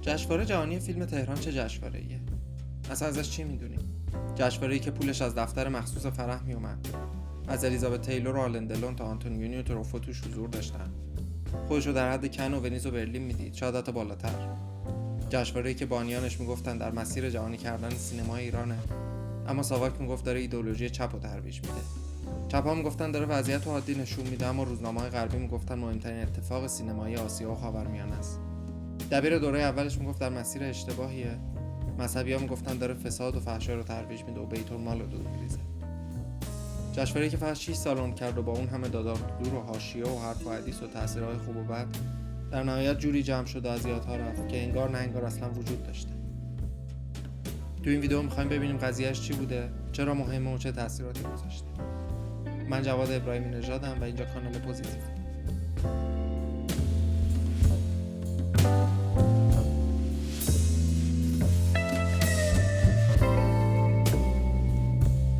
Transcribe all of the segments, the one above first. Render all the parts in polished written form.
جشنواره جهانی فیلم تهران چه جشنواره‌ایه؟ اصلا ازش چی میدونیم؟ جشنواره‌ای که پولش از دفتر مخصوص فرح میومد. از الیزابت تیلور و آلن دلون تا آنتونیو تروفو توش حضور داشتن. خودشو در حد کن و ونیز و برلین میدید، شاید حتی بالاتر. جشنواره‌ای که بانیانش میگفتن در مسیر جهانی کردن سینما ایرانه، اما ساواک میگفت داره ایدئولوژی چپ رو ترویج میده. چپ‌ها میگفتن داره وضعیت رو عادی نشون میده، اما روزنامه‌های غربی میگفتن مهمترین اتفاق سینمایی آسیا و خاورمیانه است. دبیر دوره اولش میگفت در مسیر اشتباهیه. مذهبی‌ها میگفتن داره فساد و فحشا رو ترویج میده و بیت‌المال رو دور میریزه. جشنواره‌ای که فقط 6 سال عمر کرد و با اون همه دادار دور و حاشیه و حرف و حدیث و تاثیرهای خوب و بد، در نهایت جوری جمع شد و از یادها رفت که انگار نه انگار اصلا وجود داشته. تو این ویدیو می‌خوایم ببینیم قضیهش چی بوده، چرا مهمه و چه تاثیراتی گذاشته. من جواد ابراهیمی نژادم و اینجا کانال پوزیتیو.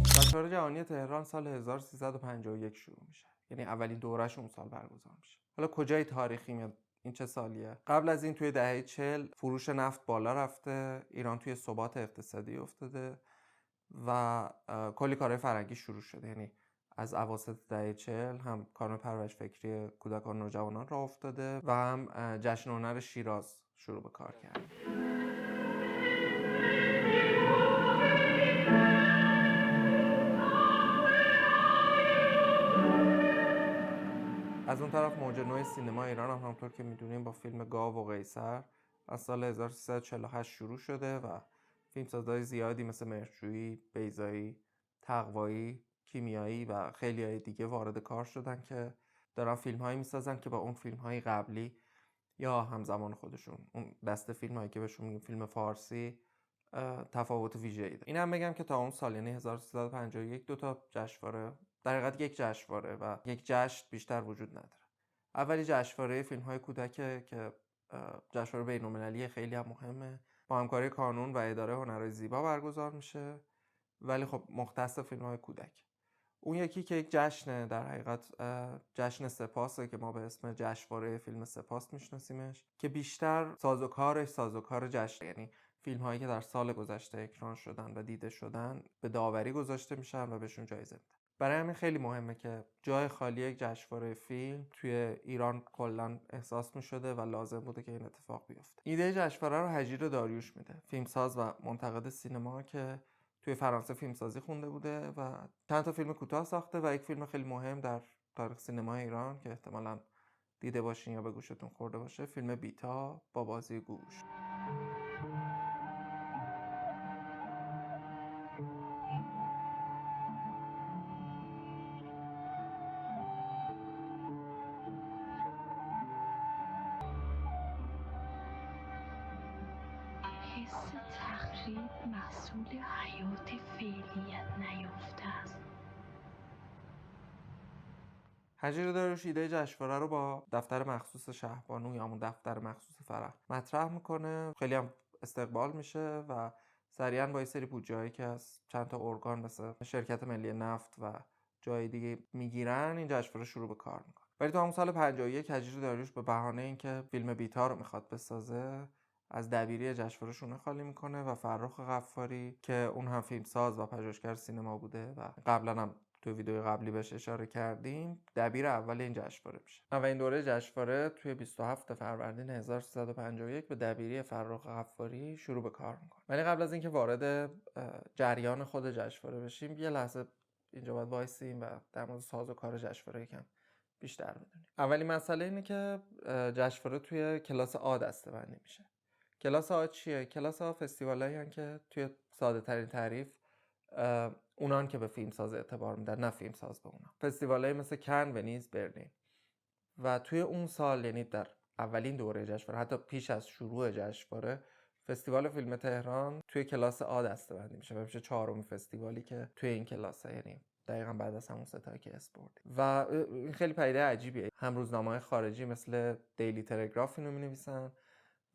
جشنواره جهانی تهران سال 1351 شروع میشه. یعنی اولین دوره‌ش اون سال برگزار میشه. حالا کجای تاریخی میاد؟ این چه سالیه؟ قبل از این توی دهه 40 فروش نفت بالا رفته، ایران توی ثبات اقتصادی افتاده و کلی کارهای فرهنگی شروع شده. یعنی از اواسط دهه 40 هم کارنامه پرورش فکری کودکان و نوجوانان راه افتاده و هم جشن هنر شیراز شروع به کار کرده. از اون طرف موج نو سینما ایران هم همونطور که میدونیم با فیلم گاو و قیصر از سال 1348 شروع شده و فیلمسازهای زیادی مثل مهرجویی، بیضایی، تقوایی، کیمیایی و خیلی های دیگه وارد کار شدن که دارن فیلم هایی میسازن که با اون فیلم های قبلی یا همزمان خودشون، اون دسته فیلم هایی که بهشون میگیم فیلم فارسی، تفاوت ویژه‌ای داره. اینم بگم که تا اون سال یعنی 1351 دو تا جشنواره، در حقیقت یک جشنواره و یک جشن بیشتر وجود نداره. اولی جشنواره فیلم‌های کودک که جشنواره بین‌المللی خیلی هم مهمه، با همکاری کانون و اداره هنرهای زیبا برگزار میشه، ولی خب مختص فیلم‌های کودک. اون یکی که یک جشنه، در حقیقت جشن سپاسه که ما به اسم جشنواره فیلم سپاس میشناسیمش، که بیشتر سازوکار جشن، یعنی فیلم هایی که در سال گذشته اکران شدن و دیده شدن به داوری گذاشته میشن و بهشون جایزه میدن. برای همین خیلی مهمه که جای خالی یک جشنواره فیلم توی ایران کلا احساس میشده و لازم بوده که این اتفاق بیفته. ایده جشنواره رو هجیر داریوش میده، فیلمساز و منتقد سینما که توی فرانسه فیلمسازی خونده بوده و چند تا فیلم کوتاه ساخته و یک فیلم خیلی مهم در تاریخ سینما ایران که احتمالاً دیده باشین یا به گوشتون خورده باشه، فیلم بیتا با بازی گوش. حس تخریب محصول حیات فعلیت نیافته است. هجیر داریوش ایده جشنواره رو با دفتر مخصوص شهبانو یا همون دفتر مخصوص فرح مطرح میکنه، خیلی هم استقبال میشه و سریعا با یه سری بودجه‌ای که از چند تا ارگان مثل شرکت ملی نفت و جای دیگه میگیرن، این جشنواره شروع به کار میکنه. ولی تو همون سال 51 هجیر داریوش به بهانه اینکه فیلم بیتا رو میخواد بسازه از دبیری جشنواره شونه خالی میکنه و فرخ غفاری که اون هم فیلمساز و پژوهشگر سینما بوده و قبلا هم تو ویدیو قبلی بهش اشاره کردیم، دبیر اول این جشنواره میشه. اولین دوره جشنواره توی 27 فروردین 1351 به دبیری فرخ غفاری شروع به کار میکنه. ولی قبل از اینکه وارد جریان خود جشنواره بشیم، یه لحظه اینجا باید وایسیم و در مورد سازوکار جشنواره یکم بیشتر بدونیم. اولین مسئله اینه که جشنواره توی کلاس آ دسته‌بندی میشه. کلاس آ چیه؟ کلاس آ فستیوالایی هستن که توی ساده ترین تعریف اونان که به فیلمساز اعتبار میدن، نه فیلمساز به اونا. فستیوالایی مثل کن، ونیز، برلین. و توی اون سال، یعنی در اولین دوره جشنواره، حتی پیش از شروع جشنواره، فستیوال فیلم تهران توی کلاس آ دسته‌بندی میشه و میشه چهارمین فستیوالی که توی این کلاسه، یعنی دقیقاً بعد از همون ستایی که اسپورت. و این خیلی پدیده عجیبیه. هم روزنامه‌های خارجی مثل دیلی تلگراف اینو می‌نویسن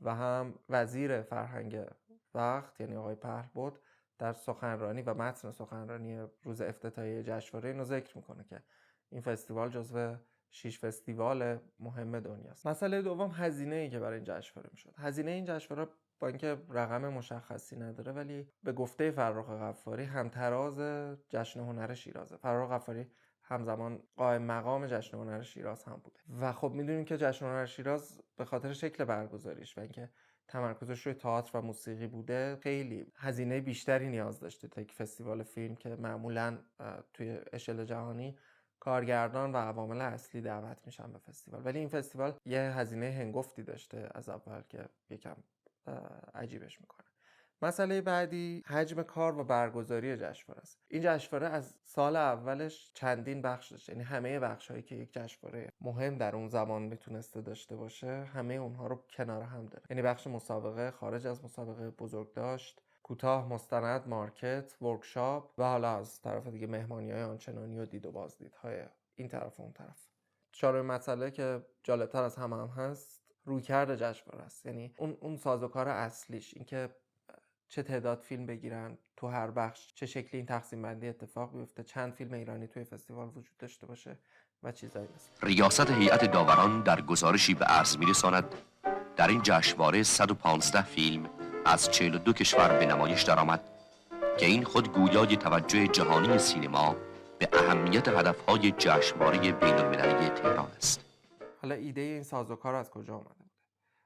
و هم وزیر فرهنگ وقت یعنی آقای پهلبد در سخنرانی و متن سخنرانی روز افتتاحیه جشنواره اینو ذکر میکنه که این فستیوال جزو 6 فستیوال مهم دنیاست. مسئله دوم هزینه‌ای که برای این جشنواره میشد. هزینه این جشنواره با اینکه رقم مشخصی نداره ولی به گفته فرخ غفاری همتراز جشن هنر شیرازه. فرخ غفاری همزمان قائم مقام جشن هنر شیراز هم بوده و خب میدونیم که جشن هنر شیراز به خاطر شکل برگزاریش و اینکه تمرکزش روی تئاتر و موسیقی بوده خیلی هزینه بیشتری نیاز داشته تا یک فستیوال فیلم که معمولاً توی اشل جهانی کارگردان و عوامل اصلی دعوت میشن به فستیوال، ولی این فستیوال یه هزینه هنگفتی داشته از اول که یکم عجیبش میکنه. مسئله بعدی حجم کار و برگزاری جشنواره است. این جشنواره از سال اولش چندین بخش داشته، یعنی همه بخش‌هایی که یک جشنواره مهم در اون زمان میتونسته داشته باشه همه اونها رو کنار هم داره. یعنی بخش مسابقه، خارج از مسابقه، بزرگداشت، کوتاه، مستند، مارکت، ورکشاپ و حالا از طرف دیگه مهمانی‌های آنچنانی و دید و بازدیدهای این طرف و اون طرف. چهارمین مسئله که جالبتر از همه هم هست رویکرد جشنواره است. یعنی اون سازوکار اصلیش، اینکه چه تعداد فیلم بگیرن تو هر بخش، چه شکلی این تقسیم بندی اتفاق بیفته، چند فیلم ایرانی توی فستیوال وجود داشته باشه و چیزایی مثل. ریاست هیئت داوران در گزارشی به عرض می‌رساند در این جشنواره 115 فیلم از 42 کشور به نمایش درآمد که این خود گویای توجه جهانی سینما به اهمیت هدفهای جشنواره بین‌المللی تهران است. حالا ایده این سازوکار از کجا اومده بوده؟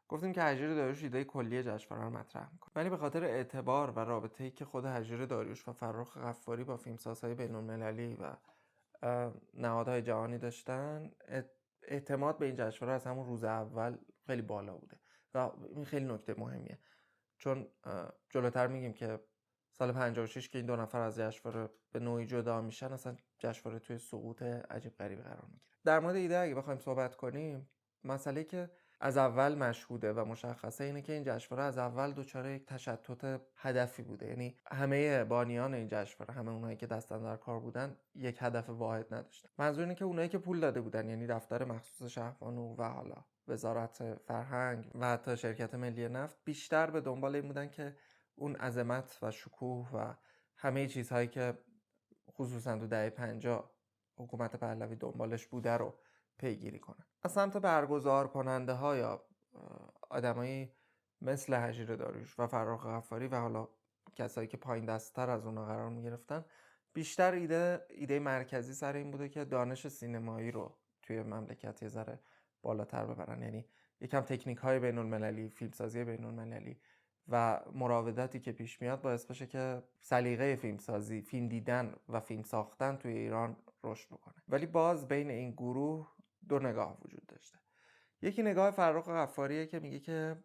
گفتیم که هجیر داریوش ایده کلی جشنواره رو مطرح میکنه، ولی به خاطر اعتبار و رابطه‌ای که خود هجیر داریوش و فرخ غفاری با فیلمسازهای بین‌المللی و نهادهای جهانی داشتن، اعتماد به این جشنواره از همون روز اول خیلی بالا بوده و این خیلی نکته مهمیه، چون جلوتر میگیم که سال 56 که این دو نفر از جشنواره به نوعی جدا میشن اصلا جشنواره توی سقوط عجیب غریبی قرار میگیره. در مورد ایده اگه بخوایم صحبت کنیم، مسئله که از اول مشهوده و مشخصه اینه که این جشنواره از اول دچار یک تشتت هدفی بوده. یعنی همه بانیان این جشنواره، همه اونایی که دست در کار بودن، یک هدف واحد نداشتن. منظور اینه که اونایی که پول داده بودن، یعنی دفتر مخصوص شهبانو و حالا وزارت فرهنگ و حتی شرکت ملی نفت، بیشتر به دنبال این بودن که اون عظمت و شکوه و همه چیزهایی که خصوصا تو دهه 50 حکومت پهلوی دنبالش بوده رو پیگیری کنن. از سمت برگزار کننده ها یا آدمایی مثل هجیر داریوش و فرخ غفاری و حالا کسایی که پایین دست‌تر از اونا قرار می‌گرفتن، بیشتر ایده مرکزی سر این بوده که دانش سینمایی رو توی مملکت یه ذره بالاتر ببرن. یعنی یکم تکنیک‌های بین‌المللی، فیلمسازی بین‌المللی و مراوداتی که پیش میاد باعث بشه که سلیقه فیلمسازی، فیلم دیدن و فیلم ساختن توی ایران رشد بکنه. ولی باز بین این گروه دو نگاه وجود داشته. یکی نگاه فرخ غفاریه که میگه که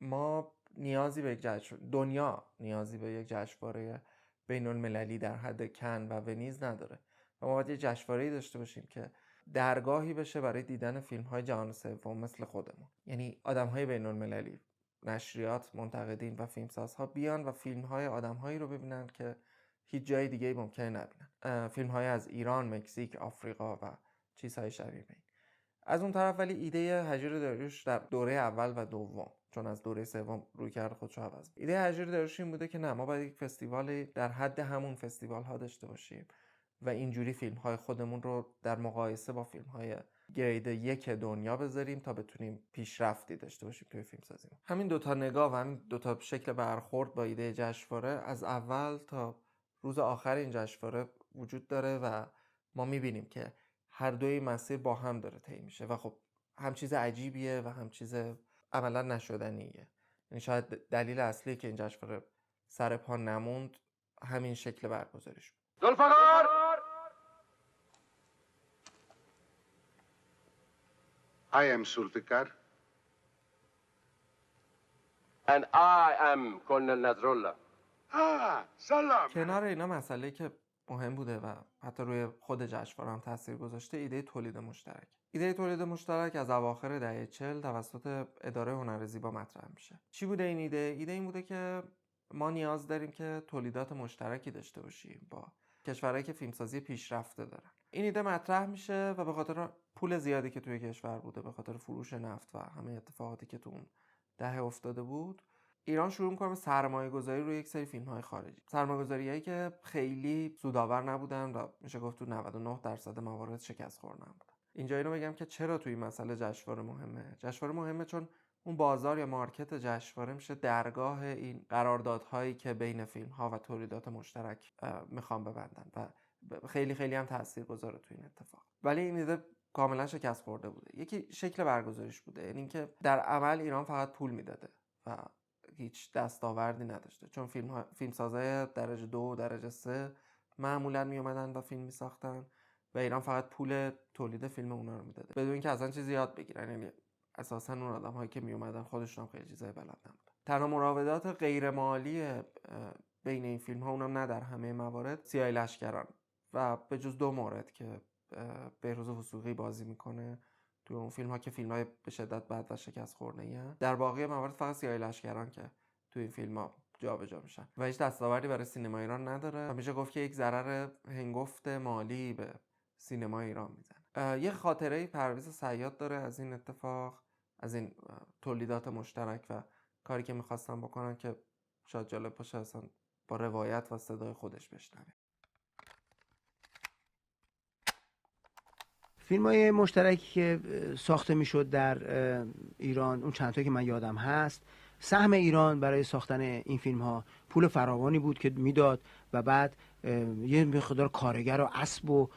ما نیازی به یک دنیا نیازی به یک جشنواره بین‌المللی در حد کن و ونیز نداره و ما باید یک جشنواره‌ای داشته باشیم که درگاهی بشه برای دیدن فیلم‌های جهان سوم مثل خودمون. یعنی آدم‌های بین‌المللی، نشریات، منتقدین و فیلمسازها بیان و فیلم‌های آدم‌هایی رو ببینن که هیچ جای دیگه ممکنه نبینن. فیلم‌های از ایران، مکزیک، آفریقا و چیزهای شبیه به این. از اون طرف ولی ایده هجیر داریوش در دوره اول و دوم، چون از دوره سوم رویکرد خودشو عوض کرد، ایده هجیر داریوش این بوده که نه، ما باید یک فستیوال در حد همون فستیوال ها داشته باشیم و اینجوری فیلم های خودمون رو در مقایسه با فیلم های گرید 1 دنیا بذاریم تا بتونیم پیشرفتی داشته باشیم توی فیلم سازی. همین دوتا نگاه و همین دوتا شکل برخورد با ایده جشنواره از اول تا روز آخر این جشنواره وجود داره و ما میبینیم که هر دوی مسیر با هم داره طی میشه و خب هم چیز عجیبیه و هم چیز عملا نشدنیه. یعنی شاید دلیل اصلی که این جشنواره سر پا نموند همین شکل برگزاریش بود. ذوالفقار! I am Zulfikar. And I am Colonel Nasrullah. سلام. کنار اینا مسئله که مهم بوده و حتی روی خود جشنواره هم تاثیر گذاشته ایده تولید مشترک. ایده تولید مشترک از اواخر دهه 40 توسط اداره هنر زیبا مطرح میشه. چی بوده این ایده؟ ایده این بوده که ما نیاز داریم که تولیدات مشترکی داشته باشیم با کشورهایی که فیلمسازی پیشرفته دارن. این ایده مطرح میشه و به خاطر پول زیادی که توی کشور بوده، به خاطر فروش نفت و همه اتفاقاتی که تو اون دهه افتاده بود، ایران شروع می‌کنه به سرمایه‌گذاری روی یک سری فیلم‌های خارجی. سرمایه‌گذاریایی که خیلی سودآور نبودن و میشه گفت تو 99% موارد شکست خوردن بودن. اینجا اینو بگم که چرا توی این مسئله جشنواره مهمه. جشنواره مهمه چون اون بازار یا مارکت جشنواره میشه درگاه این قراردادهایی که بین فیلم‌ها و تولیدات مشترک میخوان ببندن و خیلی خیلی هم تاثیرگذاره تو این اتفاق. ولی این ایده کاملا شکست خورده بوده. یکی شکل برگزاریش بوده، یعنی اینکه در عمل ایران فقط پول میداده و هیچ دستاوردی نداشته، چون فیلمسازای درجه 2 و درجه 3 معمولا میومدن و فیلم میساختن و ایران فقط پول تولید فیلم اونا رو میداده بدون اینکه اصلا چیزی یاد بگیرن. یعنی اساسا اون آدم‌هایی که میومدن خودشون هم خیلی چیزای بلد نبودن. تنها مراودات غیر مالی بین این فیلم‌ها، اونم نه در همه موارد، سیاهی لشکران و به جز 2 مورد که بهروز وثوقی بازی میکنه تو اون فیلم‌ها که فیلم‌های به شدت بد و شکست خورده‌این، در باقی موارد فقط سیاهی لشکران که تو این فیلم‌ها جابجا میشن و هیچ دستاوردی برای سینما ایران نداره و میشه گفت که یک ضرر هنگفت مالی به سینما ایران میزنه. یه خاطره پرویز صیاد داره از این اتفاق، از این تولیدات مشترک و کاری که میخواستن بکنن که شاید جالب باشه اصلا با روایت و صدای خودش بشنویم. فیلم‌های مشترکی که ساخته میشد در ایران، اون چند تایی که من یادم هست، سهم ایران برای ساختن این فیلم‌ها پول فراوانی بود که میداد و بعد یه مقدار کارگر و اسب و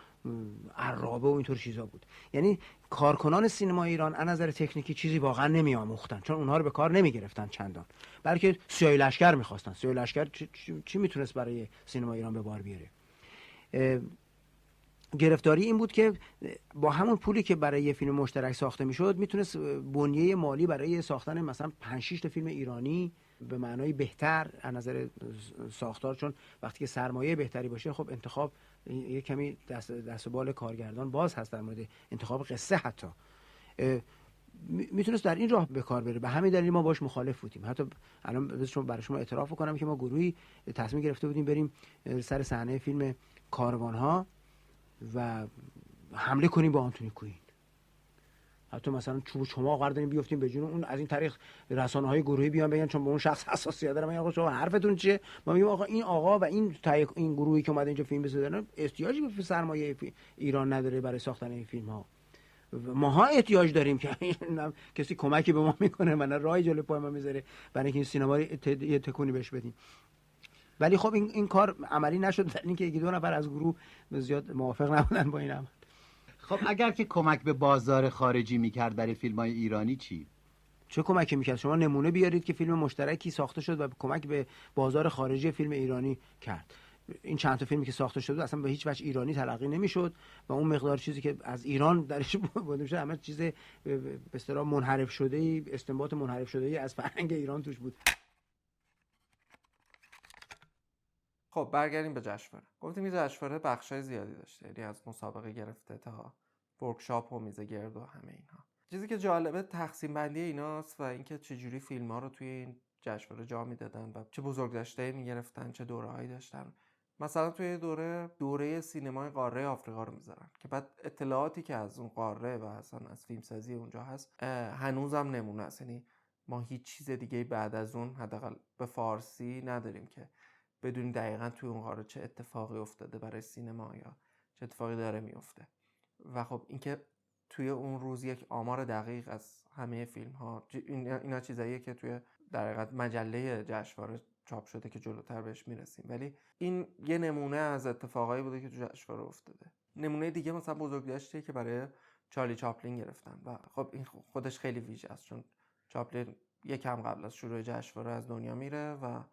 عرابه و اینطور چیزا بود. یعنی کارکنان سینما ایران از نظر تکنیکی چیزی واقعا نمی‌آموختن، چون اونها رو به کار نمی‌گرفتن چندان، بلکه سیاهی لشکر می‌خواستن. سیاهی لشکر چی میتونست برای سینما ایران به بار بیاره؟ گرفتاری این بود که با همون پولی که برای یه فیلم مشترک ساخته میشد میتونست بنیه مالی برای ساختن مثلا 5-6 تا فیلم ایرانی به معنای بهتر از نظر ساختار، چون وقتی که سرمایه بهتری باشه خب انتخاب یه کمی دست و بال کارگردان باز هست در مورد انتخاب قصه، حتی میتونست در این راه به کار بره. به همین دلیل ما باش مخالف بودیم. حتی الان برای شما اعتراف کنم که ما گروهی تصمیم گرفته بودیم بریم سر صحنه فیلم کاروانها و حمله کنیم با آنتونی کوین. حتی مثلا چوب چماق برداریم بیافتیم به جون اون، از این طریق رسانه‌های گروهی بیان بگن چون به اون شخص حساسیت دارم، آقا شما حرفتون چیه؟ ما میگیم آقا این آقا و این گروهی که اومده اینجا فیلم بسازن احتیاجی به سرمایه ایران نداره برای ساختن این فیلم‌ها. ماها احتیاج داریم که کسی کمکی به ما میکنه، من راهی جلوی پای ما میذاره برای اینکه این سینما رو یه تکونی بهش بدیم. ولی خب این کار عملی نشد، در اینکه 1-2 نفر از گروه زیاد موافق نبودن با این عمل. خب اگر که کمک به بازار خارجی میکرد برای فیلم‌های ایرانی چه کمکی میکرد؟ شما نمونه بیارید که فیلم مشترکی ساخته شد و کمک به بازار خارجی فیلم ایرانی کرد. این چند تا فیلمی که ساخته شده اصلا به هیچ وجه ایرانی تلقی نمیشد و اون مقدار چیزی که از ایران درش بوده میشه همه چیز به اصطلاح منحرف شده، استنباط منحرف شده از فرهنگ ایران توش بود. خب برگردیم به جشنواره. گفتیم این جشنواره بخشای زیادی داشته، یعنی از مسابقه گرفته تا ورکشاپ و میزه گرد و همه اینها. چیزی که جالبه تقسیم بندی ایناست و اینکه چجوری فیلم‌ها رو توی این جشنواره جا میدادن و چه بزرگداشته‌ای میگرفتن، چه دوره‌هایی داشتن. مثلا توی دوره سینمای قاره آفریقا رو میذارن که بعد اطلاعاتی که از اون قاره و اصلا از فیلمسازی اونجا هست هنوزم نمونه است. یعنی ما هیچ چیز دیگه بعد از اون حداقل به فارسی نداریم که بدون دقیقاً توی اون قاره چه اتفاقی افتاده برای سینما یا چه اتفاقی داره میفته. و خب اینکه توی اون روز یک آمار دقیق از همه فیلم ها، اینا چیزاییه که توی در حقیقت مجله جشنواره چاپ شده که جلوتر بهش میرسیم، ولی این یه نمونه از اتفاقایی بوده که تو جشنواره افتاده. نمونه دیگه مثلا بزرگداشتی که برای چارلی چاپلین گرفتن و خب این خودش خیلی ویژه است، چون چاپلین یکم قبل از شروع جشنواره از دنیا میره و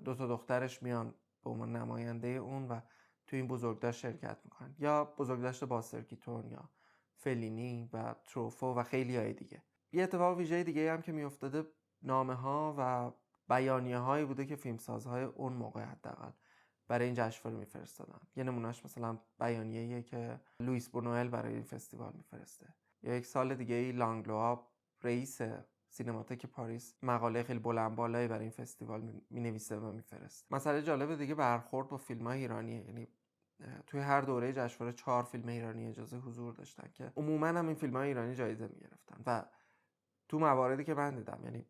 2 تا دخترش میان به عنوان نماینده اون و تو این بزرگداشت شرکت میکنن، یا بزرگداشت باستر کیتون یا فلینی و تروفو و خیلی های دیگه. یه اتفاق ویژه دیگه هم که میافتاده نامه ها و بیانیه هایی بوده که فیلمسازهای اون موقع حداقل برای این جشنواره میفرستادن. یه نمونهش مثلا بیانیه‌ایه که لوئیس بونوئل برای این فستیوال میفرسته، یا یک سال دیگه لانگلوا رئیس سینماتک پاریس مقاله خیلی بلند بالایی برای این فستیوال مینویسه و میفرسته. مسئله جالب دیگه برخورد با فیلم‌های ایرانی، یعنی توی هر دوره جشنواره 4 فیلم ایرانی اجازه حضور داشتن که عموما هم این فیلم‌های ایرانی جایزه میگرفتن و تو مواردی که من دیدم، یعنی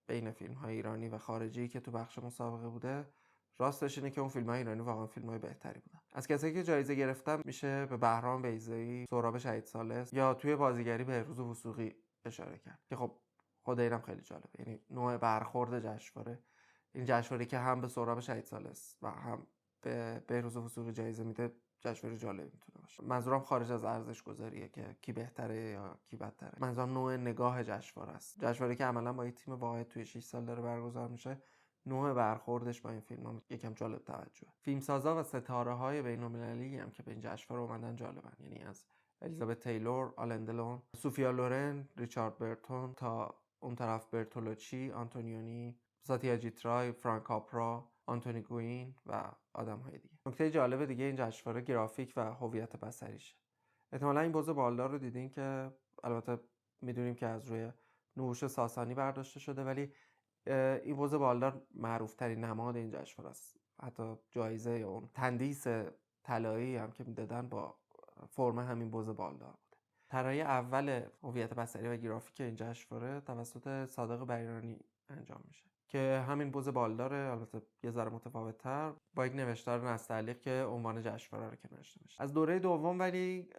بین فیلم‌های ایرانی و خارجی که تو بخش مسابقه بوده، راستش اینه که اون فیلم‌های ایرانی واقعا فیلم‌های بهتری بودن. از کسایی که جایزه گرفتن میشه به بهرام بیضایی، سهراب شهید ثالث یا توی بازیگری بهروز وثوقی اشاره کرد که خب خود اینم خیلی جالبه. یعنی نوع برخورد جشنواره، این جشنواره که هم به سهراب شهید ثالث و هم به بهروز وثوقی جایزه میده، جشنواره جالب میتونه باشه. منظورم خارج از ارزش گذاریه که کی بهتره یا کی بدتره، منظورم نوع نگاه جشنواره است. جشنواره که عملا با یه تیم واحد توی 6 سال داره برگزار میشه، نوع برخوردش با این فیلم‌ها یکم جالب توجه. فیلمسازا و ستاره‌های بین‌المللی هم که به این جشنواره اومدن جالبن. یعنی از الیزابت تیلور، آلن دلون، سوفیا لورن، ریچارد برتون تا اون طرف برتولوچی، آنتونیونی، ساتیاجیت رای، فرانک کاپرا، آنتونی گوین و آدم‌های دیگه. نکته جالب دیگه این جشنواره گرافیک و هویت بصریشه. احتمالاً این بز بالدار رو دیدین که البته میدونیم که از روی نوش ساسانی برداشته شده، ولی این بز بالدار معروف ترین نماد این جشنواره است. حتی جایزه اون تندیس طلایی هم که میدادن با فرم همین بز بالدار بوده. طراحی اول هویت بصری و گرافیک این جشنواره توسط صادق بریرانی انجام میشه که همین بز بالداره، البته یه ذره متفاوت‌تر، با یک نوشتار نستعلیق که عنوان جشنواره رو کنارش نوشته. از دوره دوم ولی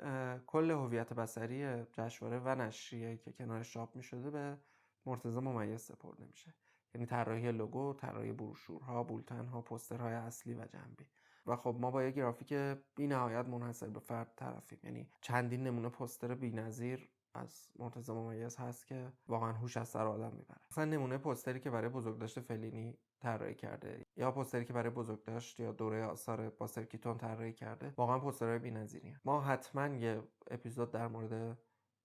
کل هویت بصری جشنواره و نشریه‌ای که کنارش چاپ می‌شده به مرتضی ممیز سپرده میشه. یعنی طراحی لوگو، طراحی بروشورها، بولتن‌ها، پوسترهای اصلی و جنبی. و خب ما با یه گرافیک بی‌نهایت منحصر به فرد طرفیم. یعنی چندین نمونه پوستر بی‌نظیر از مرتضی ممیز هست که واقعا هوش از سر آدم میبره. مثلا نمونه پوستری که برای بزرگداشت فلینی طراحی کرده یا پوستری که برای بزرگداشت یا دوره آثار باستر کیتون طراحی کرده، واقعا پوسترهای بی‌نظیریه. ما حتما یه اپیزود در مورد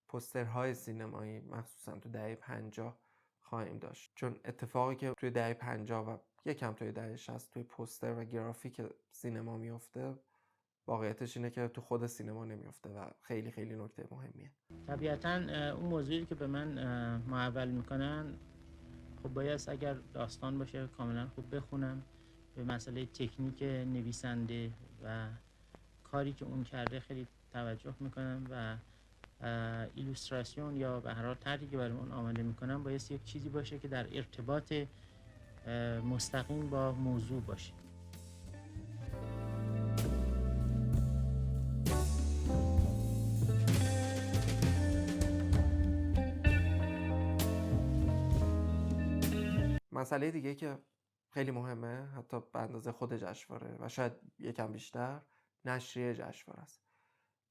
پوسترهای سینمایی مخصوصا تو دهه 50 خواهیم داشت، چون اتفاقی که توی دهه 50 و یکم توی دهه 60 توی پوستر و گرافیک سینما میفته، واقعیتش اینه که تو خود سینما نمیفته و خیلی خیلی نکته مهمیه. طبیعتاً اون موضوعی که به من محول میکنن، خب باید اگر داستان باشه کاملا خوب بخونم، به مسئله تکنیک نویسنده و کاری که اون کرده خیلی توجه میکنم و ایلوستراسیون یا به هر حال طرحی که برای اون آماده میکنم باید یک چیزی باشه که در ارتباط مستقیم با موضوع باشه. مسئله دیگه که خیلی مهمه، حتی به اندازه خود جشنواره و شاید یکم بیشتر، نشریه جشنواره است.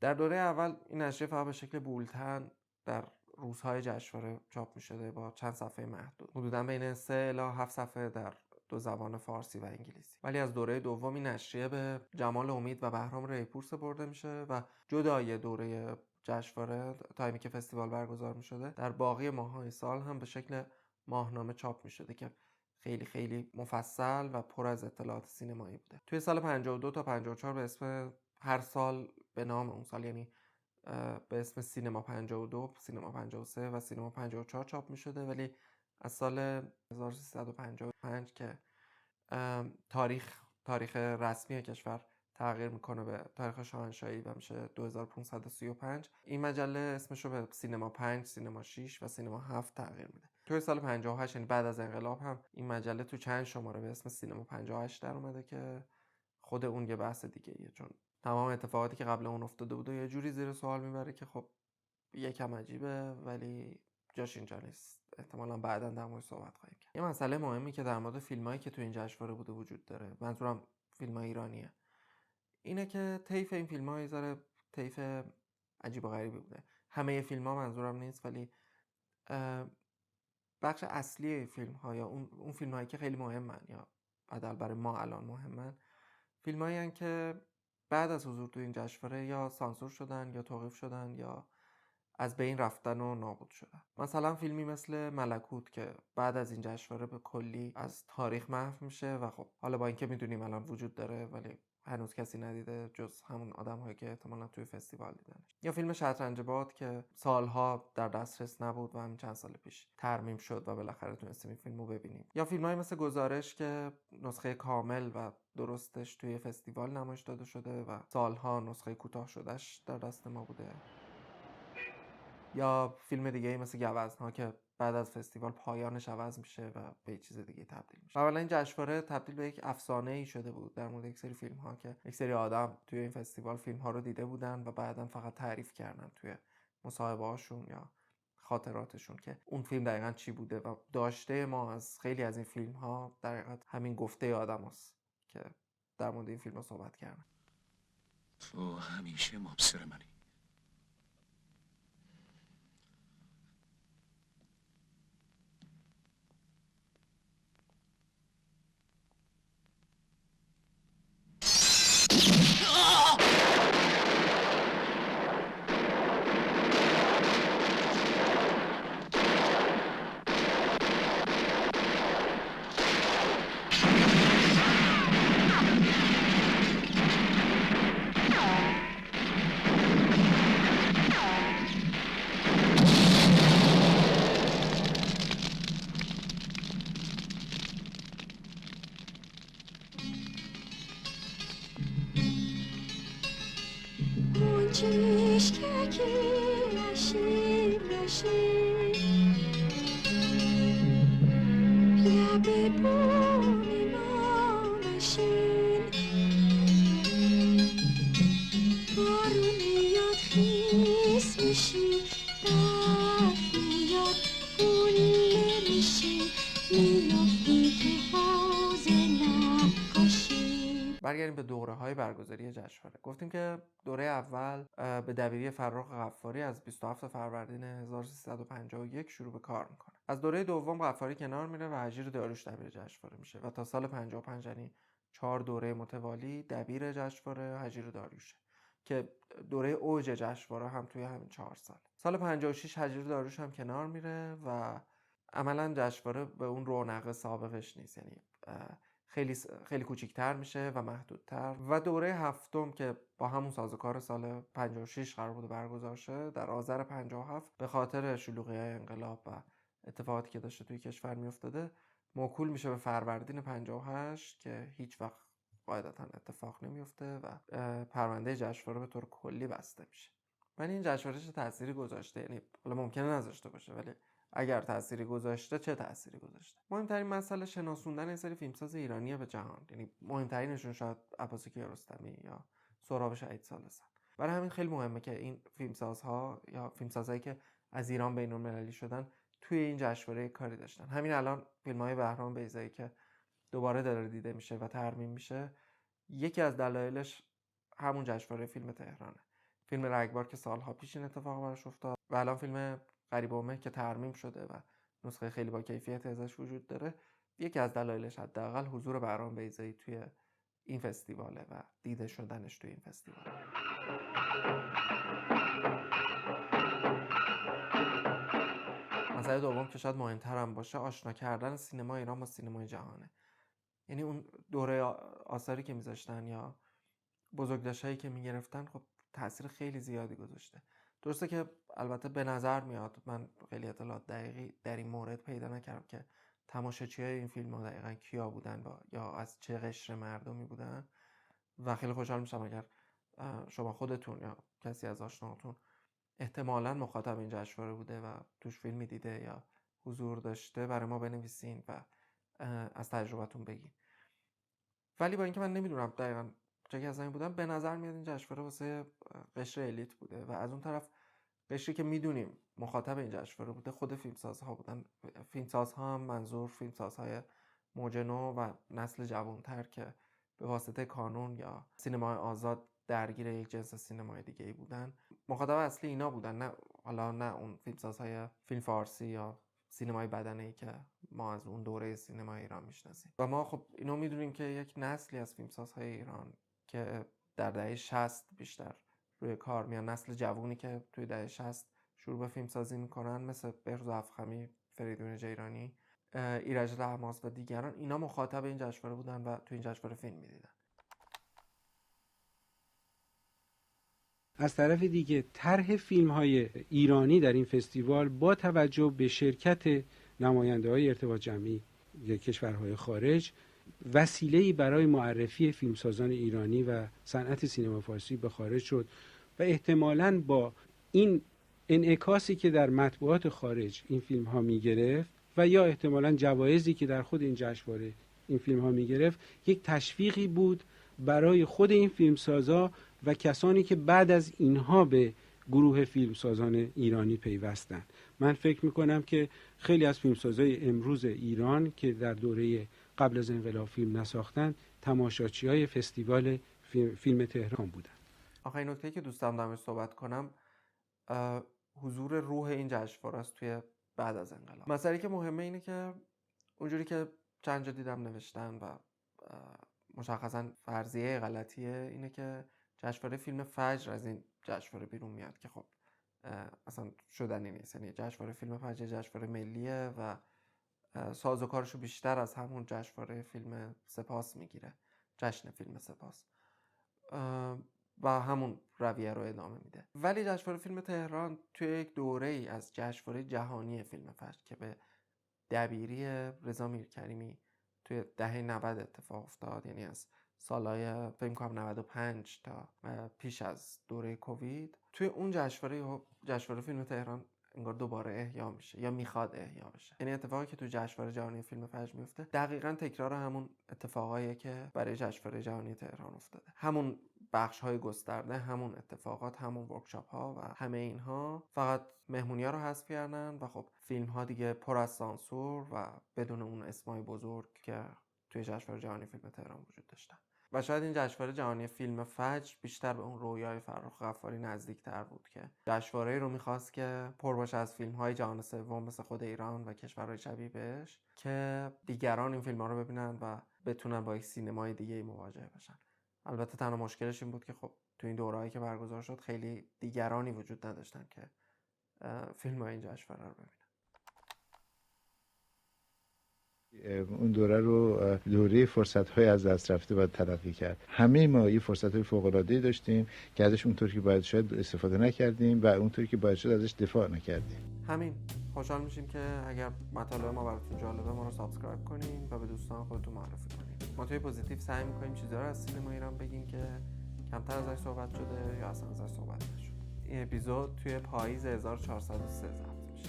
در دوره اول این نشریه فقط به شکل بولتن در روزهای جشنواره چاپ می‌شده با چند صفحه محدود، حدوداً بین 3 الی 7 صفحه در دو زبان فارسی و انگلیسی. ولی از دوره دوم این نشریه به جمال امید و بهرام ریپور سپرده میشه و جدای دوره جشنواره، تایمی که فستیوال برگزار می‌شده، در باقی ماه‌های سال هم به شکل ماهنامه چاپ می‌شده که خیلی خیلی مفصل و پر از اطلاعات سینمایی بوده. توی سال 52 تا 54 به اسم هر سال به نام اون سال، یعنی به اسم سینما 52، سینما 53 و سینما 54 چاپ می شده، ولی از سال 1355 که تاریخ رسمی کشور تغییر میکنه به تاریخ شاهنشاهی و میشه 2535، این مجله اسمشو به سینما 5، سینما 6 و سینما 7 تغییر میده. توی سال 58 یعنی بعد از انقلاب هم این مجله تو چند شماره به اسم سینما 58 در اومده که خود اون یه بحث دیگه ایه، چون تمام اتفاقاتی که قبل اون افتاده بود و یه جوری زیر سوال میبره که خب یکم عجیبه، ولی جاش اینجا نیست. احتمالاً بعداً در مورد صحبت خواهیم کرد. یه مسئله مهمی که در مورد فیلمایی که تو این جشنواره بوده وجود داره، منظورم فیلمای ایرانیه، اینه که طیف این فیلم‌ها یه ذره طیف عجیب و غریبی بوده. همه فیلم‌ها منظورم نیست، ولی بخش اصلی فیلم‌ها یا اون فیلم‌هایی که خیلی مهمن یا حداقل برای ما الان مهمن، فیلمایی هستن که بعد از حضور تو این جشنواره یا سانسور شدن یا توقیف شدن یا از بین رفتن و نابود شدن. مثلا فیلمی مثل ملکوت که بعد از این جشنواره به کلی از تاریخ محو میشه و خب حالا با اینکه میدونیم الان وجود داره ولی هنوز کسی ندیده جز همون آدم‌هایی که احتمالاً توی فستیوال دیدنش. یا فیلم شطرنج باد که سالها در دسترس نبود و همین چند سال پیش ترمیم شد و بالاخره تونستیم این فیلمو ببینیم. یا فیلمایی مثل گزارش که نسخه کامل و درستش توی فستیوال نمایش داده شده و سالها نسخه کوتاه شدهش در دست ما بوده. یا فیلم دیگه مثل گوزن‌ها که بعد از فستیوال پایانش عوض میشه و به چیز دیگه تبدیل میشه. اولا این جشنواره تبدیل به یک افسانه‌ای شده بود در مورد یک سری فیلم‌ها که یک سری آدم توی این فستیوال فیلم‌ها رو دیده بودن و بعداً فقط تعریف کردن توی مصاحبه‌هاشون یا خاطراتشون که اون فیلم دقیقاً چی بوده و داشته ما از خیلی از این فیلم‌ها در حقیقت همین گفته آدماست که در مورد این فیلم‌ها صحبت کردن. تو همیشه مبصر منی. برگردیم به دوره‌های برگزاری جشنواره. گفتیم که دوره اول به دبیری فرخ غفاری از 27 فروردین 1351 شروع به کار میکنه. از دوره دوم غفاری کنار میره و هجیر داریوش دبیر جشنواره میشه و تا سال 55 یعنی 4 دوره متوالی دبیر جشنواره هجیر داریوشه که دوره اوج جشنواره هم توی همین 4 سال. سال 56 هجیر داریوش هم کنار میره و عملاً جشنواره به اون رونق سابقش نیست، یعنی خیلی کوچیک‌تر میشه و محدودتر و دوره هفتم که با همون سازوکار سال 56 قرار بود برگزار شه در آذر 57 به خاطر شلوغی‌های انقلاب و اتفاقاتی که داشته توی کشور میافتاده موکول میشه به فروردین 58 که هیچ وقت قاعدتاً اتفاق نمیفته و پرونده جشنواره به طور کلی بسته میشه. ولی این جشنواره چه تأثیری گذاشته؟ یعنی حالا ممکنه نذاشته باشه، ولی اگر تأثیری گذاشته چه تأثیری گذاشته؟ مهمترین مسئله شناسوندن این سری فیلمساز ایرانی به جهان، یعنی مهمترینشون شاید عباس کیارستمی یا سهراب شهید سالسن. برای همین خیلی مهمه که این فیلمسازها یا فیلمسازایی که از ایران بین‌المللی شدن توی این جشنواره کاری داشتن. همین الان فیلم‌های بهرام بیضایی که دوباره داره دیده میشه و ترمیم میشه، یکی از دلایلش همون جشنواره فیلم تهرانه. فیلم رگبار که سالها پیش این اتفاق براش افتاد و الان فیلم غریب‌العمر که ترمیم شده و نسخه خیلی با کیفیت ازش وجود داره، یکی از دلایلش حداقل حضور بهرام بیضایی توی این فستیواله و دیده شدنش توی این فستیوال. مسئله دوم که شاید مهمتر هم باشه، آشنا کردن سینما ایران با سینمای جهانه. یعنی اون دوره آثاری که میذاشتن یا بزرگداشتایی که میگرفتن خب تأثیر خیلی زیادی گذاشته. درسته که البته به نظر میاد، من خیلی اطلاعات دقیقی در این مورد پیدا نکردم که تماشاچیای این فیلم ها دقیقا کیا بودن یا از چه قشر مردمی بودن و خیلی خوشحال میشم اگر شما خودتون یا کسی از آشناهاتون احتمالاً مخاطب این جشنواره بوده و توش فیلمی دیده یا حضور داشته برای ما بنویسین و از تجربتون بگین. ولی با اینکه من نمیدونم دقیقاً چه کسانی بودن، به نظر میاد این جشنواره واسه قشر الیت بوده و از اون طرف قشری که میدونیم مخاطب این جشنواره بوده خود فیلمسازها بودن. فیلمسازها هم منظور فیلمسازهای موج نو و نسل جوانتر که به واسطه کانون یا سینمای آزاد درگیر یک جنس سینمای دیگه‌ای بودن. مخاطب اصلی اینا بودن، نه اون فیلمسازهای فیلم فارسی یا سینمای بدنه‌ای که ما از اون دوره سینمای ایران میشناسیم. و ما خب اینو میدونیم که یک نسلی از فیلمسازهای ایران که در دهه 60 بیشتر روی کار میان، نسل جوونی که توی دهه 60 شروع به فیلم سازی میکنن، مثل بهروز افخمی، فریدون جیرانی، ایرج طهماسب و دیگران، اینا مخاطب این جشنواره بودن و توی این جشنواره فیلم میدیدن. از طرف دیگه طرح فیلم‌های ایرانی در این فستیوال با توجه به شرکت نماینده‌های ارتباط جمعی کشورهای خارج وسیله‌ای برای معرفی فیلمسازان ایرانی و صنعت سینما فارسی به خارج شد و احتمالاً با این انعکاسی که در مطبوعات خارج این فیلم ها می گرفت و یا احتمالاً جوایزی که در خود این جشنواره این فیلم ها می گرفت یک تشویقی بود برای خود این فیلمسازا و کسانی که بعد از اینها به گروه فیلمسازان ایرانی پیوستن. من فکر میکنم که خیلی از فیلمسازای امروز ایران که در دوره قبل از انقلاب فیلم نساختن تماشاچی‌های فستیوال فیلم تهران بودن. آخرین نکته که دوست دارم درش صحبت کنم حضور روح این جشنواره است توی بعد از انقلاب. مسئله که مهمه اینه که اونجوری که چند جا دیدم نوشتن و مشخصا فرضیه غلطیه اینه که جشنواره فیلم فجر از این جشنواره بیرون میاد که خب اصلا شدنی نیست. یعنی جشنواره فیلم فجر جشنواره ملیه و سازوکارشو بیشتر از همون جشنواره فیلم سپاس میگیره، جشن فیلم سپاس، و همون رویه رو ادامه میده. ولی جشنواره فیلم تهران توی یک دوره‌ای از جشنواره جهانی فیلم فجر که به دبیری رضا میرکریمی توی دهه 90 اتفاق افتاد، یعنی از سالهای فکر کنم 95 تا پیش از دوره کووید، توی اون جشنواره فیلم تهران انگار دوباره احیا میشه یا میخواد احیا بشه. یعنی اتفاقی که تو جشنواره جهانی فیلم فجر میفته دقیقاً تکرار همون اتفاقاییه که برای جشنواره جهانی تهران افتاده. همون بخش‌های گسترده، همون اتفاقات، همون ورکشاپ‌ها و همه اینها، فقط مهمونی‌ها رو حذف کردن و خب فیلم‌ها دیگه پر از سانسور و بدون اون اسمای بزرگ که توی جشنواره جهانی فیلم تهران وجود داشتن. و شاید این جشنواره جهانی فیلم فجر بیشتر به اون رویای فرخ غفاری نزدیک‌تر بود که جشنواره‌ای رو می‌خواست که پر باشه از فیلم‌های جهان سوم مثل خود ایران و کشورهای شبیه بهش که دیگران این فیلم‌ها رو ببینن و بتونن با یک سینمای دیگه‌ای مواجه بشن. البته تنها مشکلش این بود که خب تو این دوره‌ای که برگزار شد خیلی دیگرانی وجود نداشتن که فیلم‌های این جشنواره رو ببینن. اون دوره رو دوره فرصت‌های از دست رفته باید تلقی کرد. همه ما این فرصت‌های فوق‌العاده‌ای داشتیم که ازش اونطوری که باید شد استفاده نکردیم و اونطوری که باید شد ازش دفاع نکردیم. همین. خوشحال میشیم که اگر مطالب ما براتون جالبه ما رو سابسکرایب کنین و به دوستان خودتون معرفی کنین. ما توی پوزیتیو سعی می‌کنیم چیزا رو از سینما ایران بگیم که کمتر ازش صحبت شده یا اصلا ازش صحبت نشده. این اپیزود توی پاییز 1403 ضبط میشه.